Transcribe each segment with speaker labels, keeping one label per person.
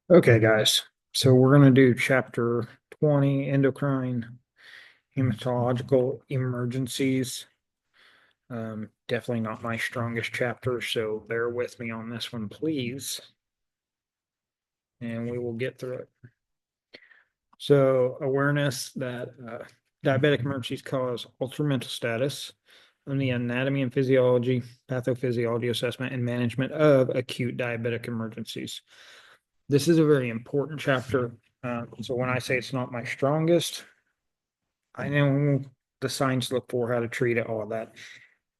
Speaker 1: Okay, guys. So we're going to do chapter 20, endocrine hematological emergencies. Definitely not my strongest chapter, so bear with me on this one, please. And we will get through it. So, awareness that diabetic emergencies cause altered mental status, and the anatomy and physiology, pathophysiology assessment, and management of acute diabetic emergencies. This is a very important chapter. So when I say it's not my strongest, I know the signs to look for, how to treat it, all of that.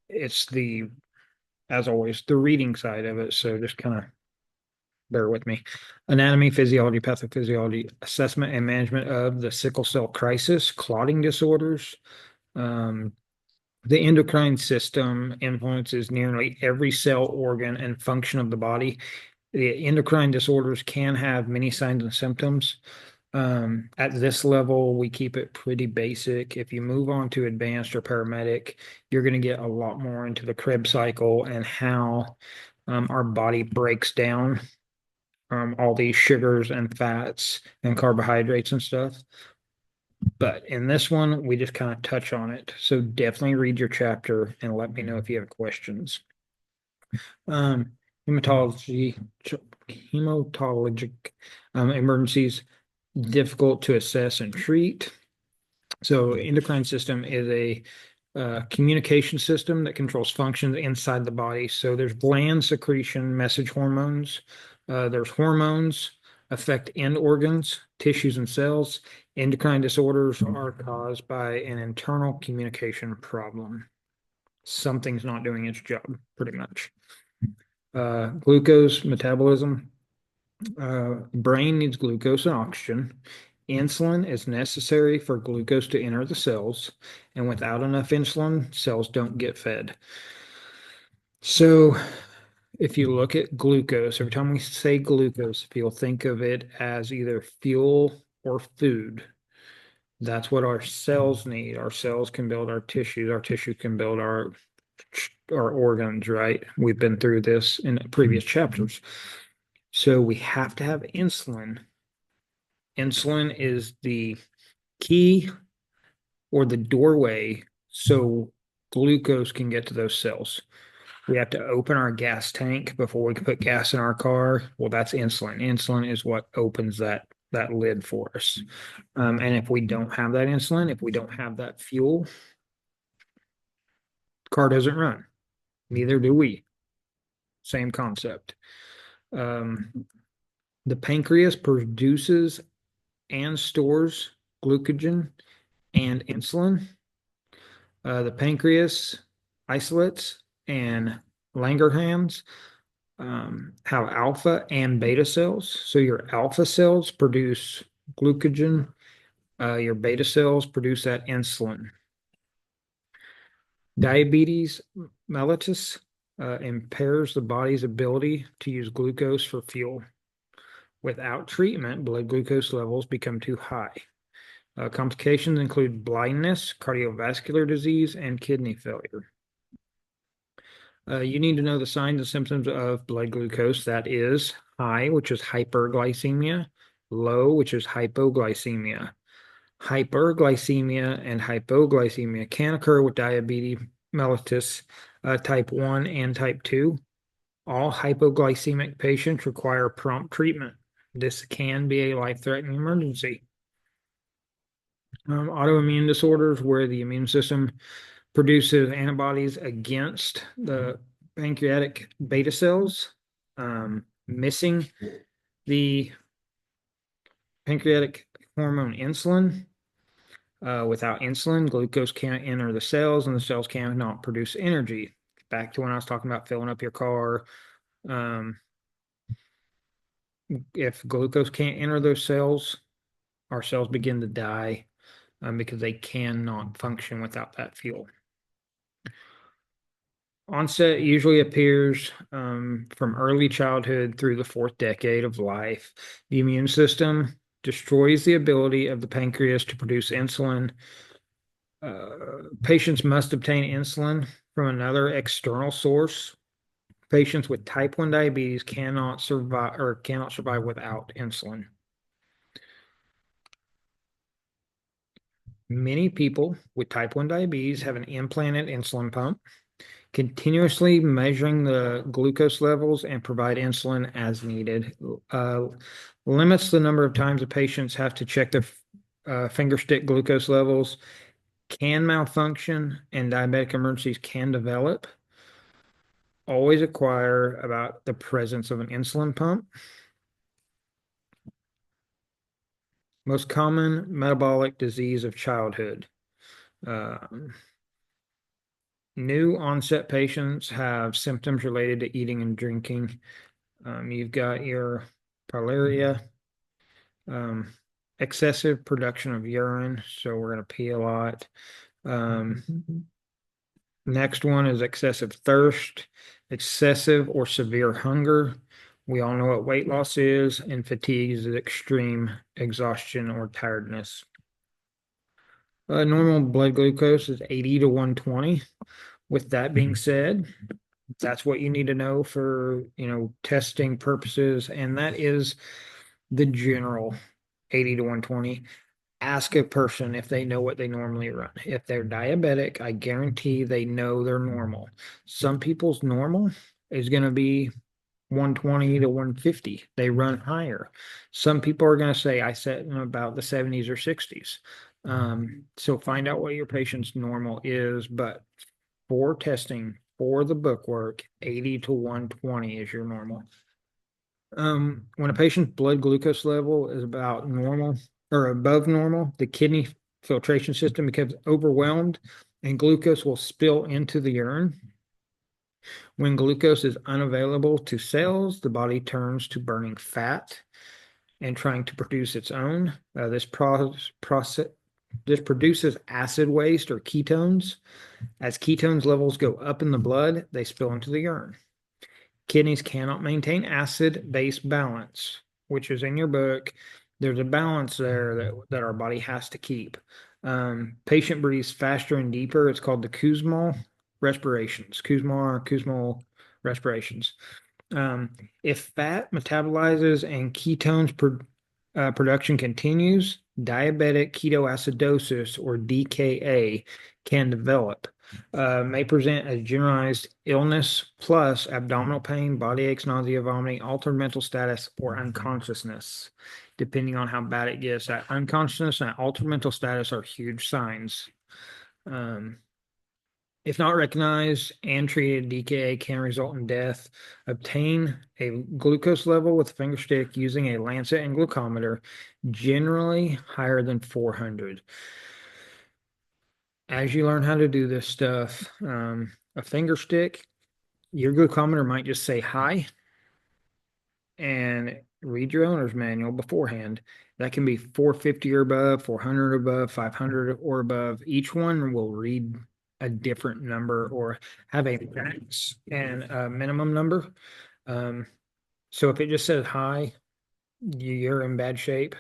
Speaker 1: It's as always, the reading side of it. So just kind of bear with me. Anatomy, physiology, pathophysiology, assessment and management of the sickle cell crisis, clotting disorders. Um, the endocrine system influences nearly every cell, organ, and function of the body. The endocrine disorders can have many signs and symptoms. At this level, we keep it pretty basic. If you move on to advanced or paramedic, you're going to get a lot more into the Krebs cycle and how our body breaks down all these sugars and fats and carbohydrates and stuff. But in this one, we just kind of touch on it. So definitely read your chapter and let me know if you have questions. Um, hematology, hematologic emergencies, difficult to assess and treat. So endocrine system is a communication system that controls functions inside the body. So there's gland secretion, message hormones. There's hormones affect end organs, tissues, and cells. Endocrine disorders are caused by an internal communication problem. Something's not doing its job, pretty much. Glucose metabolism. Brain needs glucose and oxygen. Insulin is necessary for glucose to enter the cells, and without enough insulin, cells don't get fed. So, if you look at glucose, every time we say glucose, if you'll think of it as either fuel or food, that's what our cells need. Our cells can build our tissues can build our organs, right? We've been through this in previous chapters. So we have to have insulin. Insulin is the key or the doorway so glucose can get to those cells. We have to open our gas tank before we can put gas in our car. Well, that's insulin. Insulin is what opens that lid for us. And if we don't have that insulin, if we don't have that fuel, car doesn't run. Neither do we. Same concept. Um, the pancreas produces and stores glucagon and insulin. The pancreas isolates and Langerhans have alpha and beta cells. So your alpha cells produce glucagon, your beta cells produce that insulin. Diabetes mellitus impairs the body's ability to use glucose for fuel. Without treatment, blood glucose levels become too high. Complications include blindness, cardiovascular disease, and kidney failure. You need to know the signs and symptoms of blood glucose. That is high, which is hyperglycemia, low, which is hypoglycemia. Hyperglycemia and hypoglycemia can occur with diabetes mellitus type 1 and type 2. All hypoglycemic patients require prompt treatment. This can be a life-threatening emergency. Autoimmune disorders where the immune system produces antibodies against the pancreatic beta cells, missing the pancreatic hormone insulin. Without insulin, glucose can't enter the cells and the cells cannot produce energy. Back to when I was talking about filling up your car. Um, if glucose can't enter those cells, our cells begin to die because they cannot function without that fuel. Onset usually appears from early childhood through the fourth decade of life. The immune system destroys the ability of the pancreas to produce insulin. Patients must obtain insulin from another external source. patients with type 1 diabetes cannot survive without insulin. Many people with type 1 diabetes have an implanted insulin pump, continuously measuring the glucose levels and provide insulin as needed. Limits the number of times the patients have to check their finger stick glucose levels, can malfunction, and diabetic emergencies can develop. Always inquire about the presence of an insulin pump. Most common metabolic disease of childhood. New onset patients have symptoms related to eating and drinking. You've got your pyroluria, excessive production of urine, so we're going to pee a lot. Next one is excessive thirst, excessive or severe hunger. We all know what weight loss is, and fatigue is extreme exhaustion or tiredness. Normal blood glucose is 80 to 120. With that being said, that's what you need to know for, testing purposes, and that is the general 80 to 120. Ask a person if they know what they normally run. If they're diabetic, I guarantee they know they're normal. Some people's normal is going to be 120 to 150. They run higher. Some people are going to say, I set in about the 70s or 60s. So find out what your patient's normal is, but for testing, for the bookwork, 80 to 120 is your normal. When a patient's blood glucose level is about normal or above normal, the kidney filtration system becomes overwhelmed and glucose will spill into the urine. When glucose is unavailable to cells, the body turns to burning fat and trying to produce its own. This produces acid waste or ketones. As ketones levels go up in the blood, they spill into the urine. Kidneys cannot maintain acid-base balance, which is in your book. There's a balance there that our body has to keep. Patient breathes faster and deeper. It's called the Kussmaul respirations. If fat metabolizes and ketones production continues, diabetic ketoacidosis or DKA can develop. May present as generalized illness plus abdominal pain, body aches, nausea, vomiting, altered mental status, or unconsciousness, depending on how bad it gets. That unconsciousness and altered mental status are huge signs. If not recognized and treated, DKA can result in death. Obtain a glucose level with a finger stick using a lancet and glucometer, generally higher than 400. As you learn how to do this stuff, a finger stick, your glucometer might just say high and read your owner's manual beforehand. That can be 450 or above, 400 or above, 500 or above. Each one will read a different number or have a max and a minimum number. So if it just says high, you're in bad shape,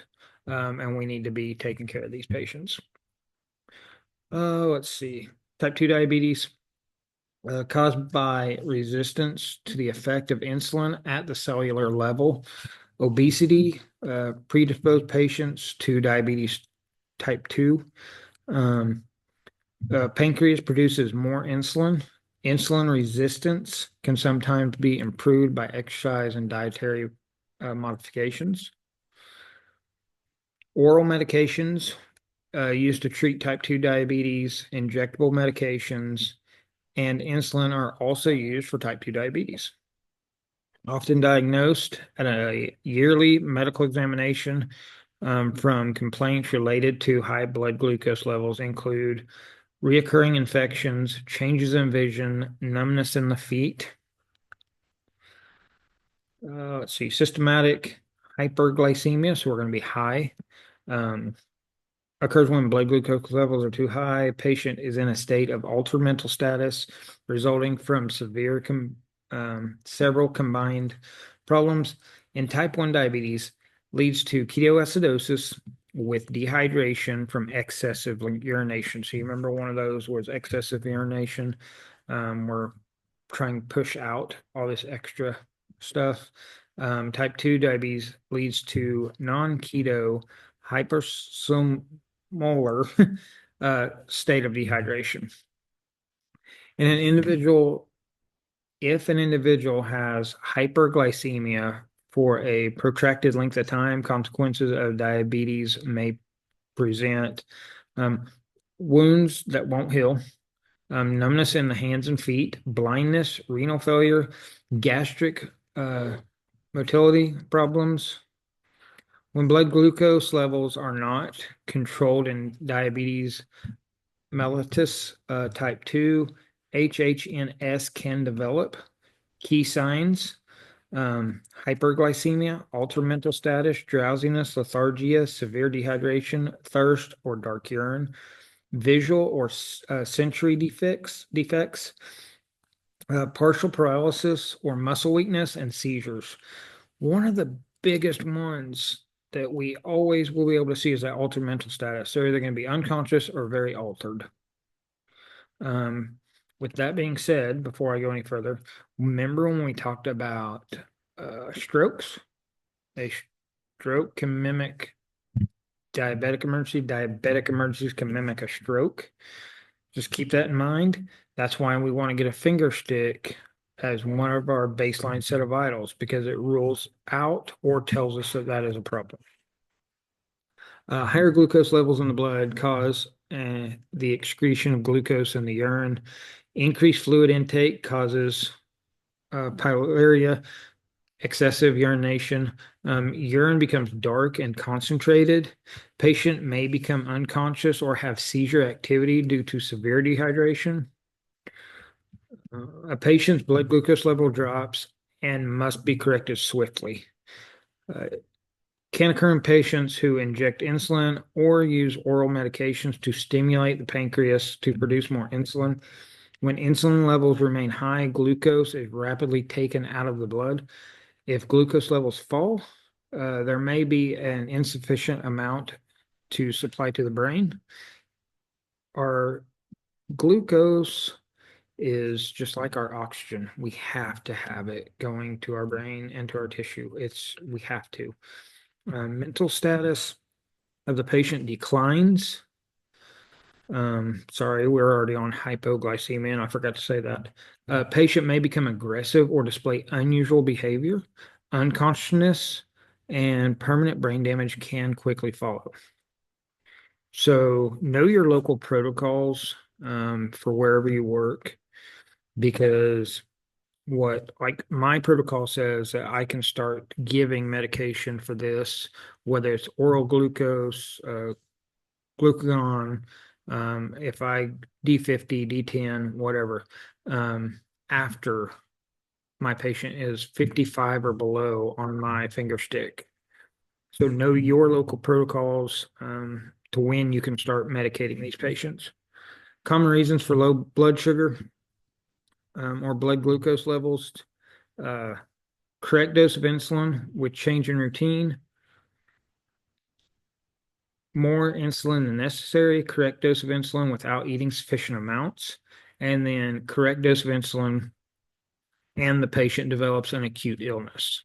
Speaker 1: and we need to be taking care of these patients. Let's see. Type 2 diabetes caused by resistance to the effect of insulin at the cellular level. Obesity, predisposed patients to diabetes type 2. Pancreas produces more insulin. Insulin resistance can sometimes be improved by exercise and dietary modifications. Oral medications used to treat type 2 diabetes, injectable medications, and insulin are also used for type 2 diabetes. Often diagnosed at a yearly medical examination from complaints related to high blood glucose levels include reoccurring infections, changes in vision, numbness in the feet. Let's see, systematic hyperglycemia, so we're going to be high. Occurs when blood glucose levels are too high. Patient is in a state of altered mental status, resulting from several combined problems. In type 1 diabetes, leads to ketoacidosis with dehydration from excessive urination. So you remember one of those was excessive urination, where try and push out all this extra stuff. Type 2 diabetes leads to non-keto hypersommolar state of dehydration. In an individual, if an individual has hyperglycemia for a protracted length of time, consequences of diabetes may present um, wounds that won't heal, numbness in the hands and feet, blindness, renal failure, gastric motility problems. When blood glucose levels are not controlled in diabetes mellitus type 2, HHNS can develop. Key signs: hyperglycemia, altered mental status, drowsiness, lethargia, severe dehydration, thirst, or dark urine, visual or sensory defects, partial paralysis or muscle weakness, and seizures. One of the biggest ones that we always will be able to see is that altered mental status. They're either going to be unconscious or very altered. With that being said, before I go any further, remember when we talked about strokes? A stroke can mimic diabetic emergency. Diabetic emergencies can mimic a stroke. Just keep that in mind. That's why we want to get a finger stick as one of our baseline set of vitals, because it rules out or tells us that that is a problem. Higher glucose levels in the blood cause the excretion of glucose in the urine. Increased fluid intake causes pyroluria, excessive urination. Urine becomes dark and concentrated. Patient may become unconscious or have seizure activity due to severe dehydration. A patient's blood glucose level drops and must be corrected swiftly. Can occur in patients who inject insulin or use oral medications to stimulate the pancreas to produce more insulin. When insulin levels remain high, glucose is rapidly taken out of the blood. If glucose levels fall, there may be an insufficient amount to supply to the brain. Our glucose is just like our oxygen. We have to have it going to our brain and to our tissue. We have to. Mental status of the patient declines. Sorry, we're already on hypoglycemia, and I forgot to say that. Patient may become aggressive or display unusual behavior. Unconsciousness and permanent brain damage can quickly follow. So know your local protocols for wherever you work, because what like my protocol says that I can start giving medication for this, whether it's oral glucose, glucagon, if I D50, D10, whatever, after my patient is 55 or below on my finger stick. So know your local protocols to when you can start medicating these patients. Common reasons for low blood sugar or blood glucose levels: correct dose of insulin with change in routine, more insulin than necessary, correct dose of insulin without eating sufficient amounts, and then correct dose of insulin and the patient develops an acute illness.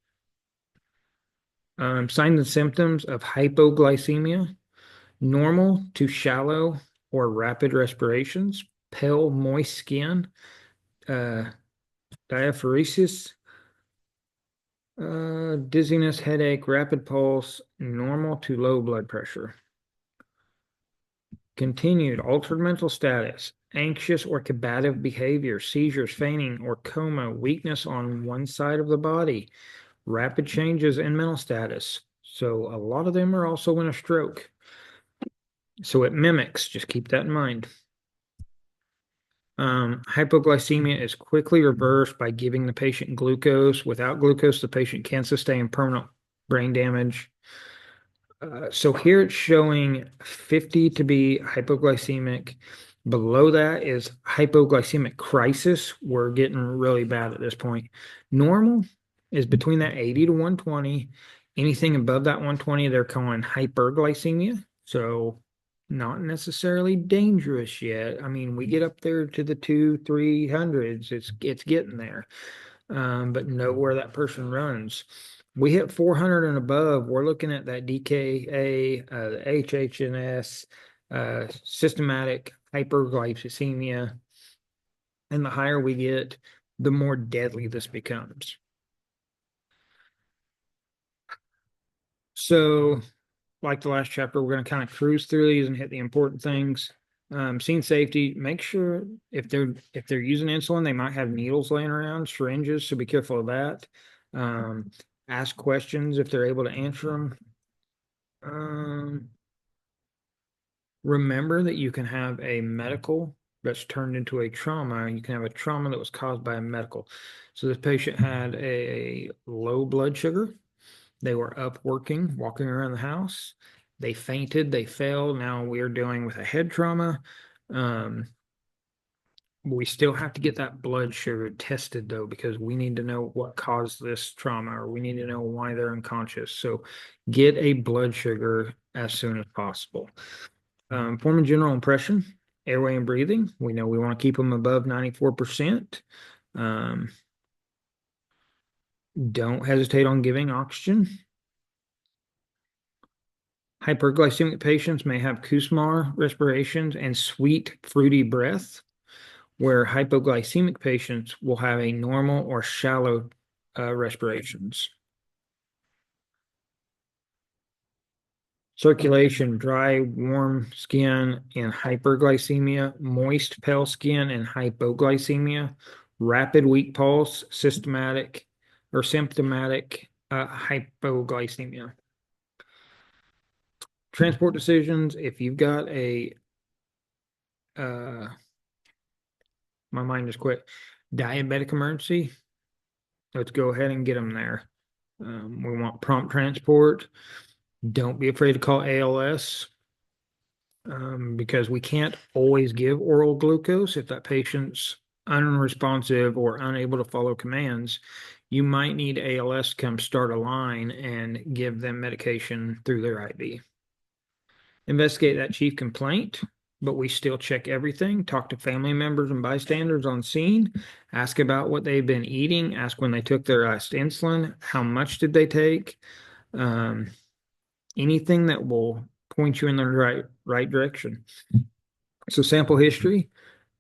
Speaker 1: Signs and symptoms of hypoglycemia: normal to shallow or rapid respirations, pale, moist skin, diaphoresis, dizziness, headache, rapid pulse, normal to low blood pressure. Continued altered mental status, anxious or combative behavior, seizures, fainting, or coma, weakness on one side of the body, rapid changes in mental status. So a lot of them are also in a stroke. So it mimics, just keep that in mind. Hypoglycemia is quickly reversed by giving the patient glucose. Without glucose, the patient can sustain permanent brain damage. So here it's showing 50 to be hypoglycemic. Below that is hypoglycemic crisis. We're getting really bad at this point. Normal is between that 80 to 120. Anything above that 120, they're calling hyperglycemia. So not necessarily dangerous yet. I mean, we get up there to the 200-300s. It's getting there. But know where that person runs. We hit 400 and above. We're looking at that DKA, the HHNS, systematic hyperglycemia. And the higher we get, the more deadly this becomes. So, like the last chapter, we're going to kind of cruise through these and hit the important things. Scene safety, make sure if they're using insulin, they might have needles laying around, syringes, so be careful of that. Ask questions if they're able to answer them. Remember that you can have a medical that's turned into a trauma, and you can have a trauma that was caused by a medical. So this patient had a low blood sugar. They were up working, walking around the house. They fainted, they fell. Now we're dealing with a head trauma. Um, we still have to get that blood sugar tested though, because we need to know what caused this trauma, or we need to know why they're unconscious. So get a blood sugar as soon as possible. Form a general impression, airway and breathing. We know we want to keep them above 94%. Um, don't hesitate on giving oxygen. Hyperglycemic patients may have Kussmaul respirations and sweet, fruity breath, where hypoglycemic patients will have a normal or shallow respirations. Circulation, dry, warm skin in hyperglycemia, moist, pale skin in hypoglycemia, rapid, weak pulse, systematic or symptomatic hypoglycemia. Transport decisions, if you've got uh, my mind just quit, diabetic emergency, let's go ahead and get them there. We want prompt transport. Don't be afraid to call ALS. Because we can't always give oral glucose if that patient's unresponsive or unable to follow commands. You might need ALS to come start a line and give them medication through their IV. Investigate that chief complaint, but we still check everything. Talk to family members and bystanders on scene. Ask about what they've been eating. Ask when they took their last insulin. How much did they take? Anything that will point you in the right direction. So sample history.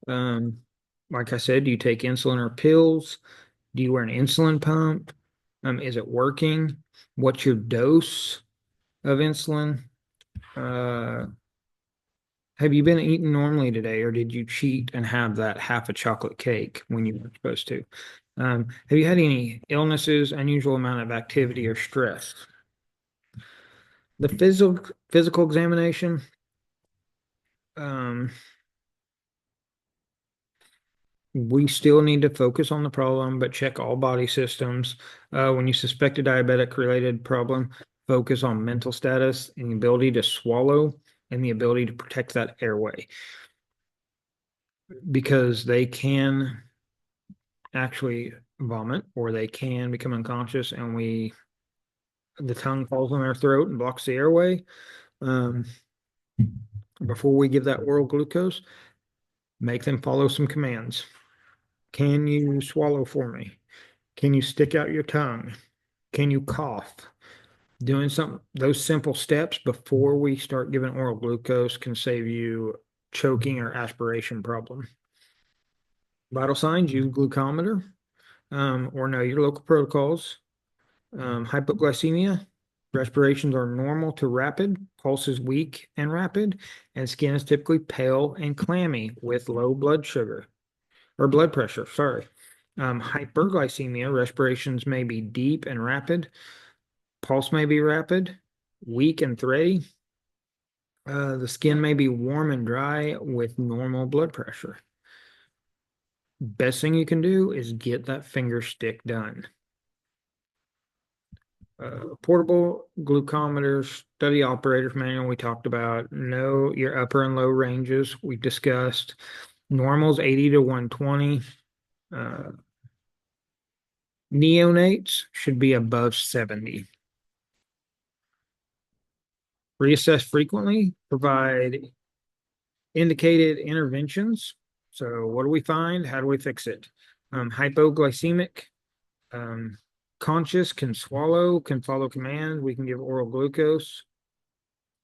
Speaker 1: Like I said, do you take insulin or pills? Do you wear an insulin pump? Is it working? What's your dose of insulin? Have you been eating normally today, or did you cheat and have that half a chocolate cake when you weren't supposed to? Have you had any illnesses, unusual amount of activity, or stress? The physical examination. We still need to focus on the problem, but check all body systems. When you suspect a diabetic related problem, focus on mental status and the ability to swallow and the ability to protect that airway, because they can actually vomit or they can become unconscious, and the tongue falls in their throat and blocks the airway. Before we give that oral glucose, make them follow some commands. Can you swallow for me? Can you stick out your tongue? Can you cough? Doing those simple steps before we start giving oral glucose can save you choking or aspiration problem. Vital signs, use glucometer, or know your local protocols. Hypoglycemia, respirations are normal to rapid, pulse is weak and rapid, and skin is typically pale and clammy with low blood sugar or blood pressure, sorry. Hyperglycemia, respirations may be deep and rapid, pulse may be rapid, weak and thready. The skin may be warm and dry with normal blood pressure. Best thing you can do is get that finger stick done. Portable glucometers, study operator's manual we talked about. Know your upper and low ranges we discussed. Normals 80 to 120. Neonates should be above 70. Reassess frequently. Provide Indicated interventions. So what do we find? How do we fix it? Hypoglycemic, um, conscious, can swallow, can follow commands. We can give oral glucose,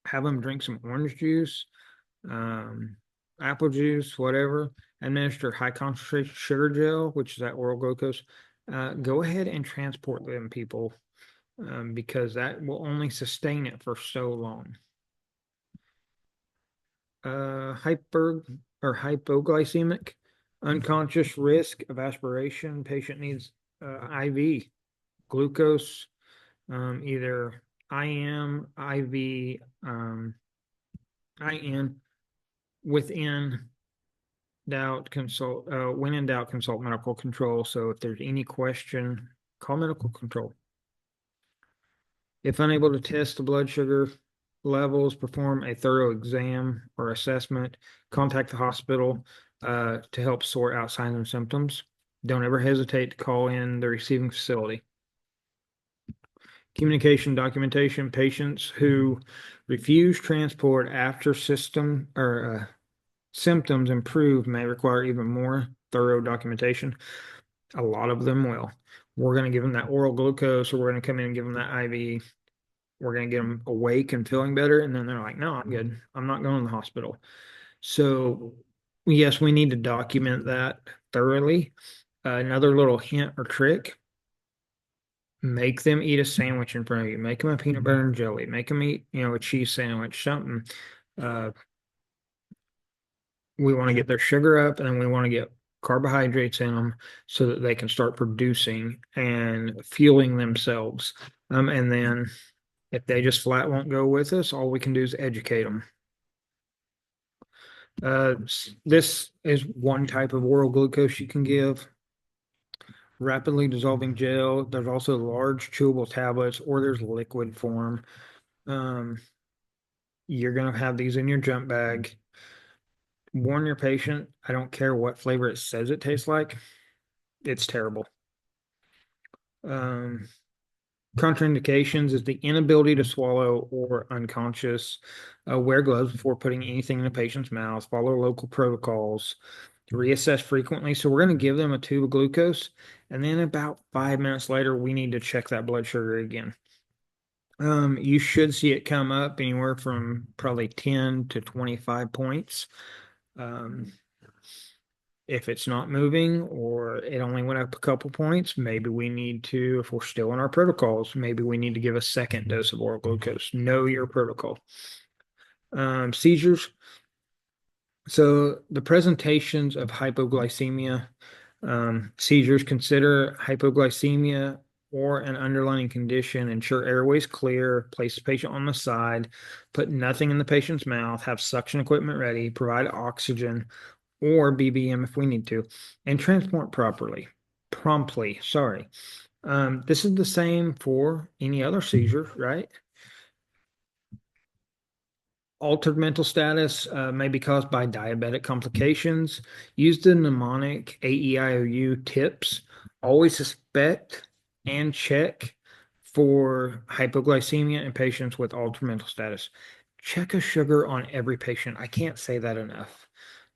Speaker 1: have them drink some orange juice, um, apple juice, whatever. Administer high concentration sugar gel, which is that oral glucose. Go ahead and transport them, people, because that will only sustain it for so long. Hyper or hypoglycemic, unconscious risk of aspiration. Patient needs IV glucose, either IM, IV, IN. Within doubt, consult. When in doubt, consult medical control. So if there's any question, call medical control. If unable to test the blood sugar levels, perform a thorough exam or assessment, contact the hospital to help sort out signs and symptoms. Don't ever hesitate to call in the receiving facility. Communication documentation. Patients who refuse transport after system or symptoms improve may require even more thorough documentation. A lot of them will. We're going to give them that oral glucose, or we're going to come in and give them that IV. We're going to get them awake and feeling better. And then they're like, no, I'm good. I'm not going to the hospital. So, yes, we need to document that thoroughly. Another little hint or trick, make them eat a sandwich in front of you. Make them a peanut butter and jelly. Make them eat, a cheese sandwich, something. Uh, we want to get their sugar up, and then we want to get carbohydrates in them so that they can start producing and fueling themselves. And then if they just flat won't go with us, all we can do is educate them. This is one type of oral glucose you can give. Rapidly dissolving gel. There's also large chewable tablets, or there's liquid form. You're going to have these in your jump bag. Warn your patient. I don't care what flavor it says it tastes like. It's terrible. Contraindications is the inability to swallow or unconscious. Wear gloves before putting anything in a patient's mouth. Follow local protocols. Reassess frequently. So we're going to give them a tube of glucose, and then about 5 minutes later, we need to check that blood sugar again. You should see it come up anywhere from probably 10 to 25 points. If it's not moving or it only went up a couple points, maybe we need to, if we're still in our protocols, maybe we need to give a second dose of oral glucose. Know your protocol. Seizures. So the presentations of hypoglycemia, seizures, consider hypoglycemia or an underlying condition. Ensure airways clear. Place the patient on the side. Put nothing in the patient's mouth. Have suction equipment ready. Provide oxygen or BBM if we need to, and transport promptly. Sorry. This is the same for any other seizure, right? Altered mental status may be caused by diabetic complications. Use the mnemonic AEIOU tips. Always suspect and check for hypoglycemia in patients with altered mental status. Check a sugar on every patient. I can't say that enough.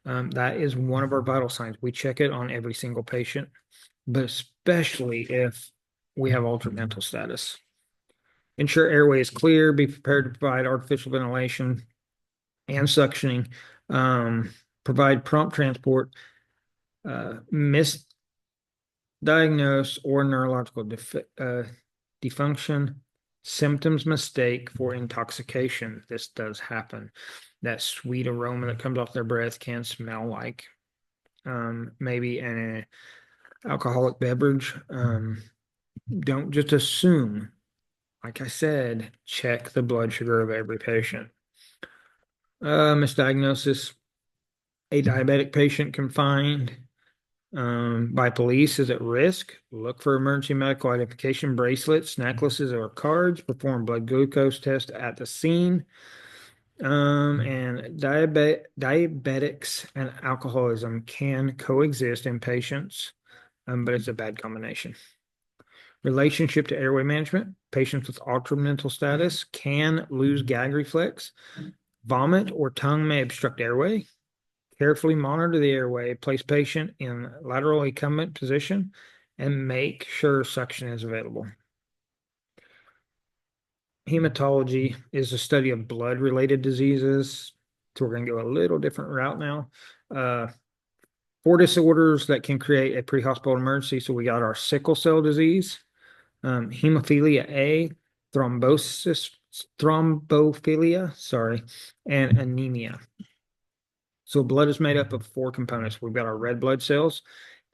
Speaker 1: That is one of our vital signs. We check it on every single patient, but especially if we have altered mental status. Ensure airway is clear. Be prepared to provide artificial ventilation and suctioning. Provide prompt transport. Misdiagnose or neurological defunction. Symptoms mistake for intoxication. This does happen. That sweet aroma that comes off their breath can smell like maybe an alcoholic beverage. Don't just assume. Like I said, check the blood sugar of every patient. Misdiagnosis. A diabetic patient confined by police is at risk. Look for emergency medical identification bracelets, necklaces, or cards. Perform blood glucose test at the scene. And diabetics and alcoholism can coexist in patients, but it's a bad combination. Relationship to airway management. Patients with altered mental status can lose gag reflex. Vomit or tongue may obstruct airway. Carefully monitor the airway, place patient in lateral recumbent position, and make sure suction is available. Hematology is the study of blood-related diseases. So we're going to go a little different route now. 4 disorders that can create a pre-hospital emergency. So we got our sickle cell disease, hemophilia A, thrombophilia, sorry, and anemia. So blood is made up of 4 components. We've got our red blood cells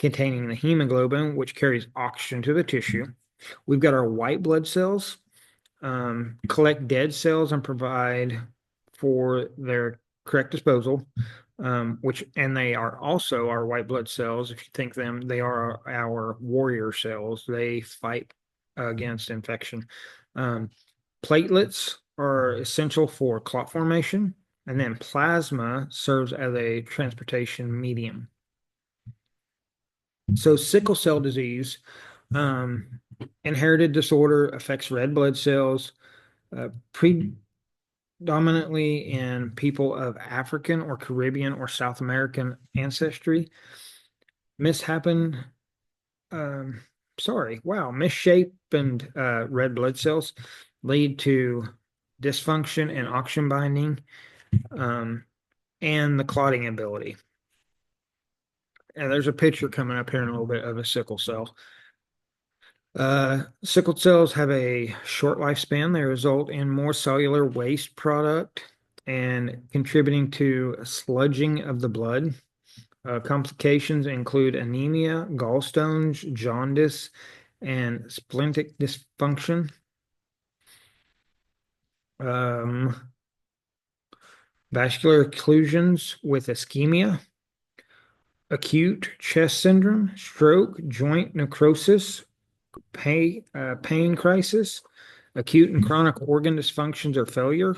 Speaker 1: containing the hemoglobin, which carries oxygen to the tissue. We've got our white blood cells, collect dead cells and provide for their correct disposal, and they are also our white blood cells. If you think them, they are our warrior cells. They fight against infection. Platelets are essential for clot formation, and then plasma serves as a transportation medium. So sickle cell disease, inherited disorder, affects red blood cells, predominantly in people of African or Caribbean or South American ancestry. Misshapen, misshapen red blood cells lead to dysfunction and oxygen binding, and the clotting ability. And there's a picture coming up here in a little bit of a sickle cell. Sickle cells have a short lifespan. They result in more cellular waste product and contributing to sludging of the blood. Complications include anemia, gallstones, jaundice, and splentic dysfunction. Vascular occlusions with ischemia, acute chest syndrome, stroke, joint necrosis, pain crisis, acute and chronic organ dysfunctions or failure,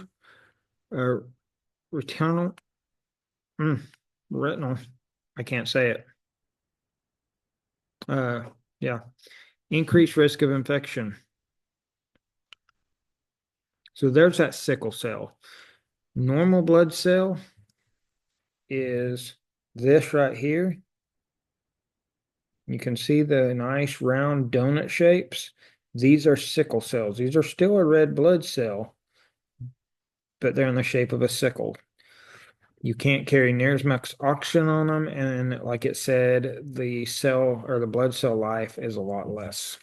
Speaker 1: retinal, retinal, I can't say it. Yeah, increased risk of infection. So there's that sickle cell. Normal blood cell is this right here. You can see the nice round donut shapes. These are sickle cells. These are still a red blood cell, but they're in the shape of a sickle. You can't carry near as much oxygen on them, and like it said, the cell or the blood cell life is a lot less.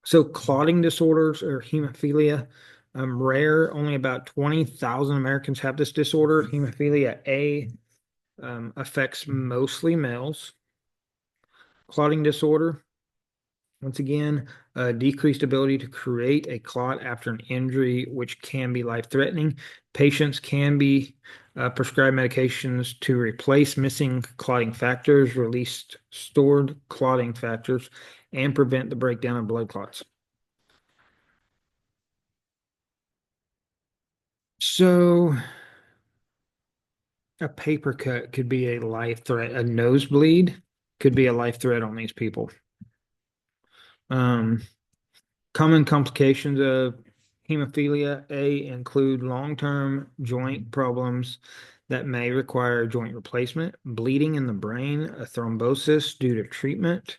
Speaker 1: So clotting disorders or hemophilia, rare. Only about 20,000 Americans have this disorder. Hemophilia A affects mostly males. Clotting disorder, once again, decreased ability to create a clot after an injury, which can be life-threatening. Patients can be prescribed medications to replace missing clotting factors, release stored clotting factors, and prevent the breakdown of blood clots. So a paper cut could be a life threat. A nosebleed could be a life threat on these people. Common complications of hemophilia A include long-term joint problems that may require joint replacement, bleeding in the brain, a thrombosis due to treatment,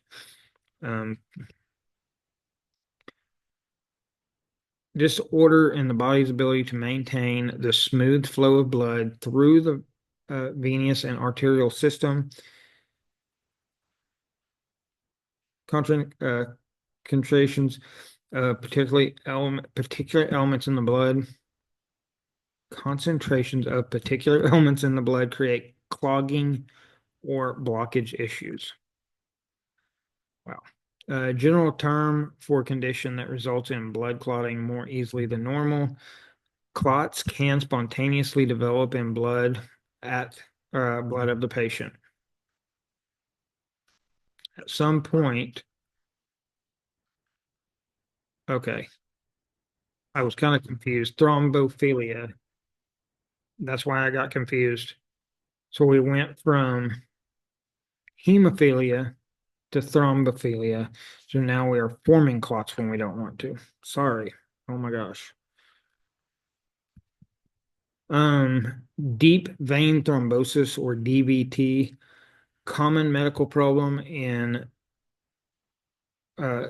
Speaker 1: disorder in the body's ability to maintain the smooth flow of blood through the venous and arterial system, contractions, particular elements in the blood, concentrations of particular elements in the blood create clogging or blockage issues. Wow. General term for a condition that results in blood clotting more easily than normal. Clots can spontaneously develop in blood at blood of the patient. At some point, okay, I was kind of confused. Thrombophilia. That's why I got confused. So we went from hemophilia to thrombophilia. So now we are forming clots when we don't want to. Sorry. Oh my gosh. Deep vein thrombosis or DVT, common medical problem in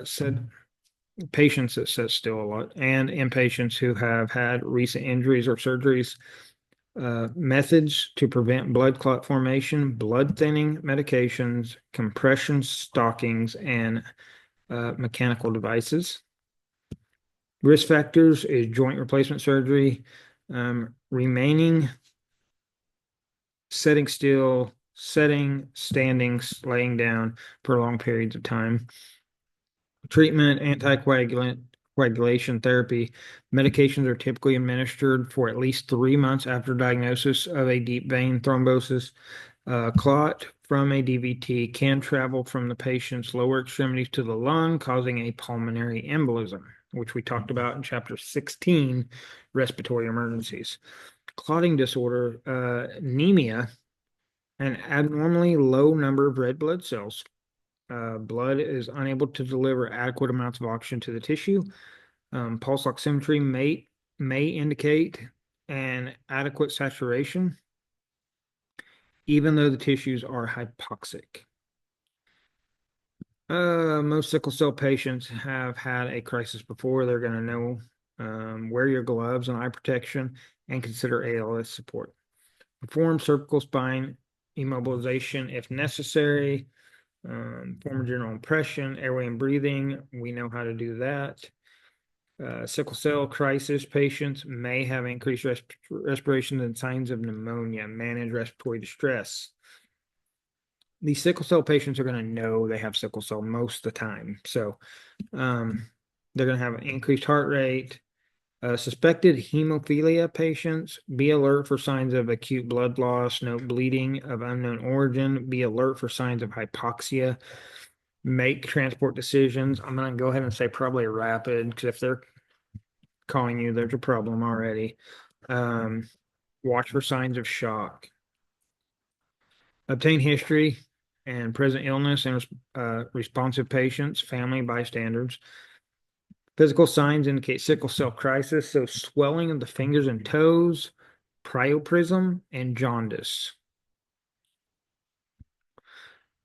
Speaker 1: said patients that sit still a lot and in patients who have had recent injuries or surgeries. Methods to prevent blood clot formation, blood thinning medications, compression stockings, and mechanical devices. Risk factors is joint replacement surgery, remaining, sitting still, sitting, standing, laying down for long periods of time. Treatment, anticoagulant, coagulation therapy. Medications are typically administered for at least 3 months after diagnosis of a deep vein thrombosis. Clot from a DVT can travel from the patient's lower extremities to the lung, causing a pulmonary embolism, which we talked about in chapter 16, respiratory emergencies. Clotting disorder, anemia, an abnormally low number of red blood cells. Blood is unable to deliver adequate amounts of oxygen to the tissue. Pulse oximetry may indicate an adequate saturation, even though the tissues are hypoxic. Most sickle cell patients have had a crisis before. They're going to know wear your gloves and eye protection and consider ALS support. Perform cervical spine immobilization if necessary. Form a general impression, airway and breathing. We know how to do that. Sickle cell crisis patients may have increased respiration and signs of pneumonia. Manage respiratory distress. These sickle cell patients are going to know they have sickle cell most of the time. So they're going to have an increased heart rate. Suspected hemophilia patients, be alert for signs of acute blood loss, note bleeding of unknown origin, be alert for signs of hypoxia, make transport decisions. I'm going to go ahead and say probably rapid, because if they're calling you, there's a problem already. Watch for signs of shock. Obtain history and present illness and responsive patients, family, bystanders. Physical signs indicate sickle cell crisis, so swelling of the fingers and toes, priapism, and jaundice.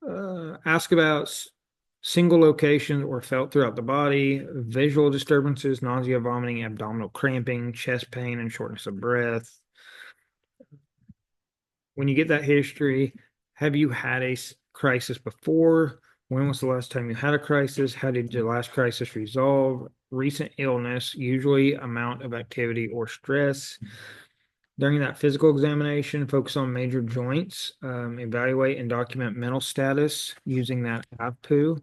Speaker 1: Ask about single locations or felt throughout the body, visual disturbances, nausea, vomiting, abdominal cramping, chest pain, and shortness of breath. When you get that history, have you had a crisis before? When was the last time you had a crisis? How did your last crisis resolve? Recent illness, usually amount of activity or stress. During that physical examination, focus on major joints, evaluate and document mental status using that AVPU.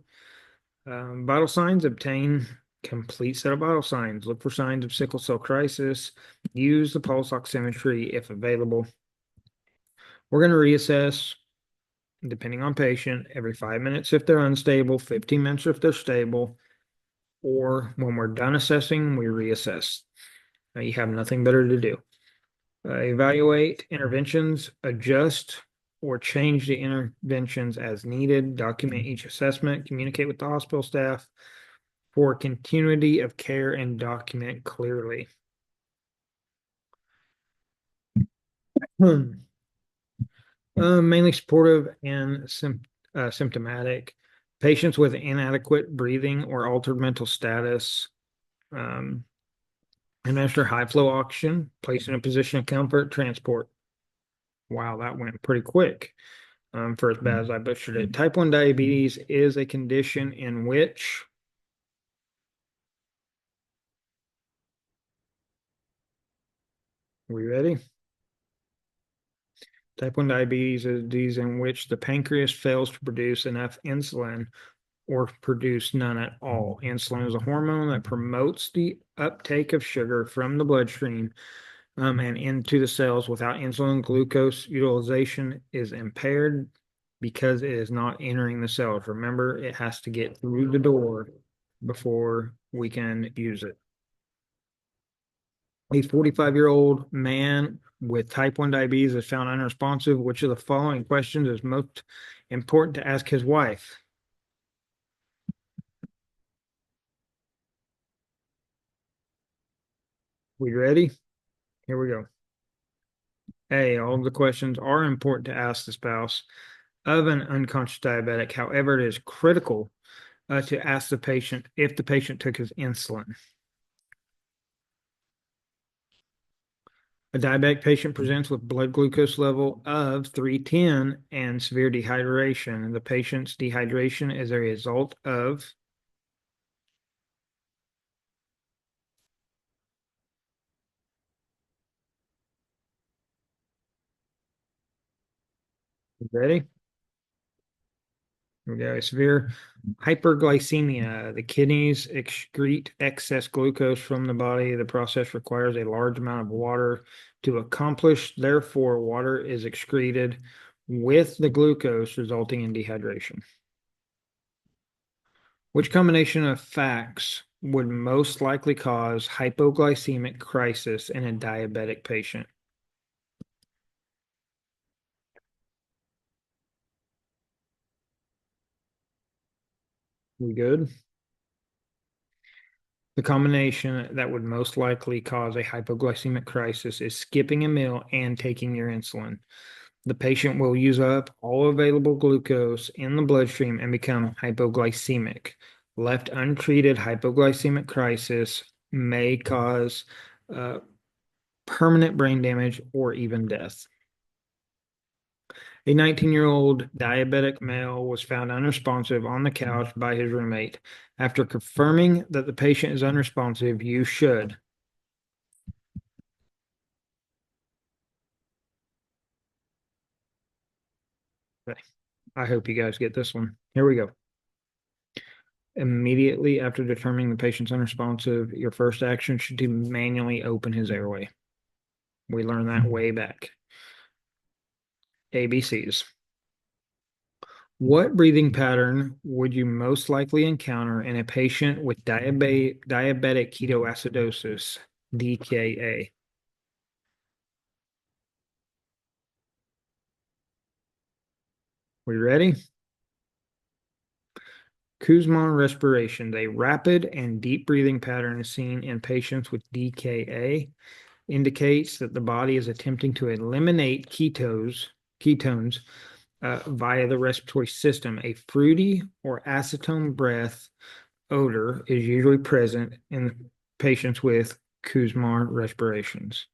Speaker 1: Vital signs, obtain complete set of vital signs. Look for signs of sickle cell crisis. Use the pulse oximetry if available. We're going to reassess, depending on patient, every 5 minutes if they're unstable, 15 minutes if they're stable, or when we're done assessing, we reassess. You have nothing better to do. Evaluate interventions, adjust or change the interventions as needed, document each assessment, communicate with the hospital staff for continuity of care, and document clearly. Mainly supportive and symptomatic. Patients with inadequate breathing or altered mental status. Administer high flow oxygen, place in a position of comfort, transport. Wow, that went pretty quick. For as bad as I butchered it. Type 1 diabetes is a condition in which are we ready? Type 1 diabetes is a disease in which the pancreas fails to produce enough insulin or produce none at all. Insulin is a hormone that promotes the uptake of sugar from the bloodstream and into the cells. Without insulin, glucose utilization is impaired because it is not entering the cells. Remember, it has to get through the door before we can use it. A 45-year-old man with type 1 diabetes is found unresponsive. Which of the following questions is most important to ask his wife? We ready? Here we go. A, all of the questions are important to ask the spouse of an unconscious diabetic. However, it is critical to ask the patient if the patient took his insulin. A diabetic patient presents with blood glucose level of 310 and severe dehydration. The patient's dehydration is a result of, ready? Here we go. Severe hyperglycemia. The kidneys excrete excess glucose from the body. The process requires a large amount of water to accomplish. Therefore, water is excreted with the glucose, resulting in dehydration. Which combination of facts would most likely cause hypoglycemic crisis in a diabetic patient? We good? The combination that would most likely cause a hypoglycemic crisis is skipping a meal and taking your insulin. The patient will use up all available glucose in the bloodstream and become hypoglycemic. Left untreated, hypoglycemic crisis may cause permanent brain damage or even death. A 19-year-old diabetic male was found unresponsive on the couch by his roommate. After confirming that the patient is unresponsive, you should. Okay. I hope you guys get this one. Here we go. Immediately after determining the patient's unresponsive, your first action should be manually open his airway. We learned that way back. ABCs. What breathing pattern would you most likely encounter in a patient with diabetic ketoacidosis, DKA? We ready? Kussmaul respiration, a rapid and deep breathing pattern seen in patients with DKA, indicates that the body is attempting to eliminate ketones via the respiratory system. A fruity or acetone breath odor is usually present in patients with Kussmaul respirations.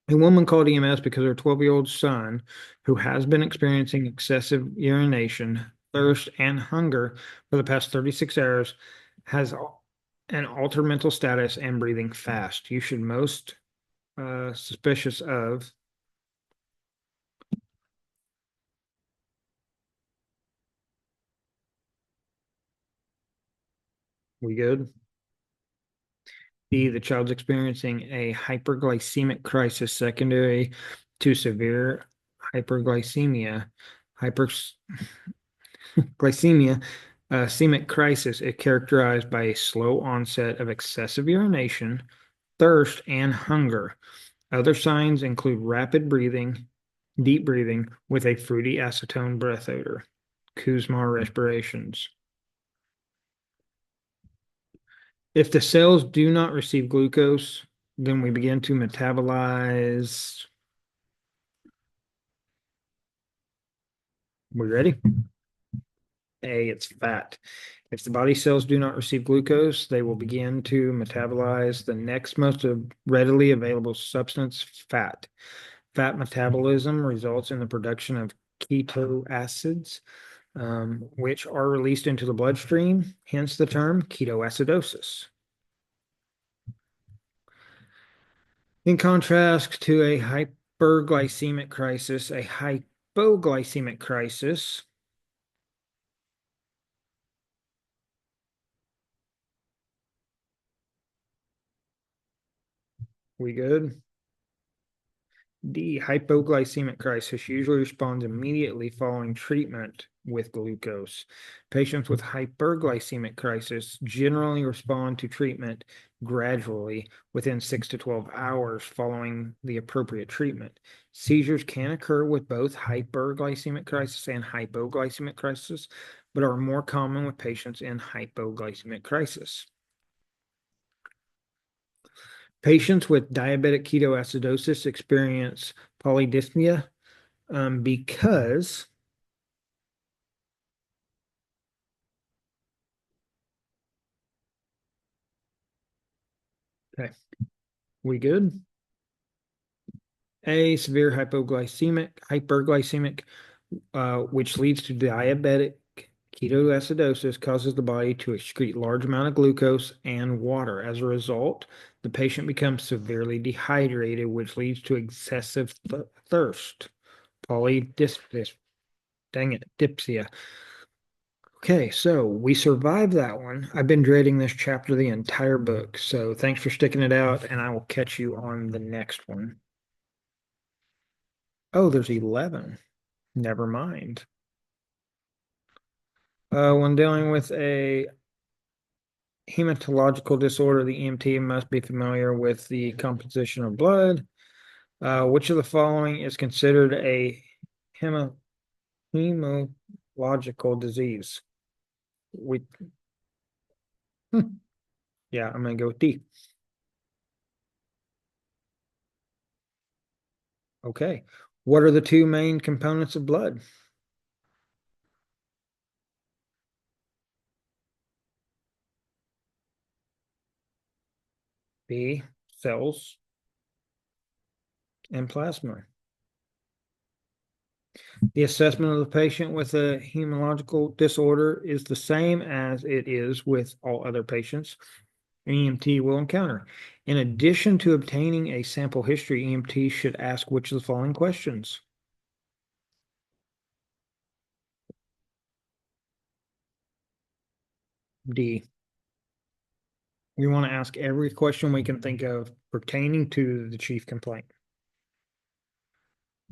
Speaker 1: A woman called EMS because her 12-year-old son, who has been experiencing excessive urination, thirst, and hunger for the past 36 hours, has an altered mental status and breathing fast. You should most suspicious of. We good? B, the child's experiencing a hyperglycemic crisis secondary to severe hyperglycemia. Hyperglycemia, semic crisis is characterized by a slow onset of excessive urination, thirst, and hunger. Other signs include rapid breathing, deep breathing with a fruity acetone breath odor, Kussmaul respirations. If the cells do not receive glucose, then we begin to metabolize. We ready? A, it's fat. If the body cells do not receive glucose, they will begin to metabolize the next most readily available substance, fat. Fat metabolism results in the production of keto acids, which are released into the bloodstream, hence the term ketoacidosis. In contrast to a hyperglycemic crisis, a hypoglycemic crisis we good? The hypoglycemic crisis usually responds immediately following treatment with glucose. Patients with hyperglycemic crisis generally respond to treatment gradually within 6 to 12 hours following the appropriate treatment. Seizures can occur with both hyperglycemic crisis and hypoglycemic crisis, but are more common with patients in hypoglycemic crisis. Patients with diabetic ketoacidosis experience polydyspnea because, okay, we good? A, severe hyperglycemic, which leads to diabetic ketoacidosis, causes the body to excrete large amount of glucose and water. As a result, the patient becomes severely dehydrated, which leads to excessive thirst. Polydyspnea. Dang it, dipsia. Okay, so we survived that one. I've been dreading this chapter the entire book. So thanks for sticking it out, and I will catch you on the next one. Oh, there's 11. Never mind. When dealing with a hematological disorder, the EMT must be familiar with the composition of blood. Which of the following is considered a hemo hematological disease? We, yeah, I'm gonna go with D. Okay. What are the two main components of blood? B, cells and plasma. The assessment of the patient with a hematological disorder is the same as it is with all other patients an EMT will encounter. In addition to obtaining a sample history, EMT should ask which of the following questions. D. We want to ask every question we can think of pertaining to the chief complaint.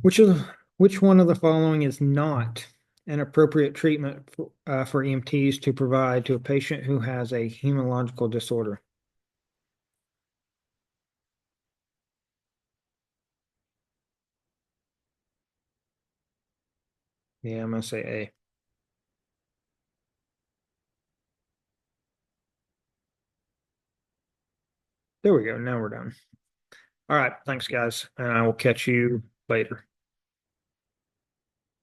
Speaker 1: Which one of the following is not an appropriate treatment for EMTs to provide to a patient who has a hematological disorder? Yeah, I'm gonna say A. There we go. Now we're done. All right. Thanks, guys. And I will catch you later.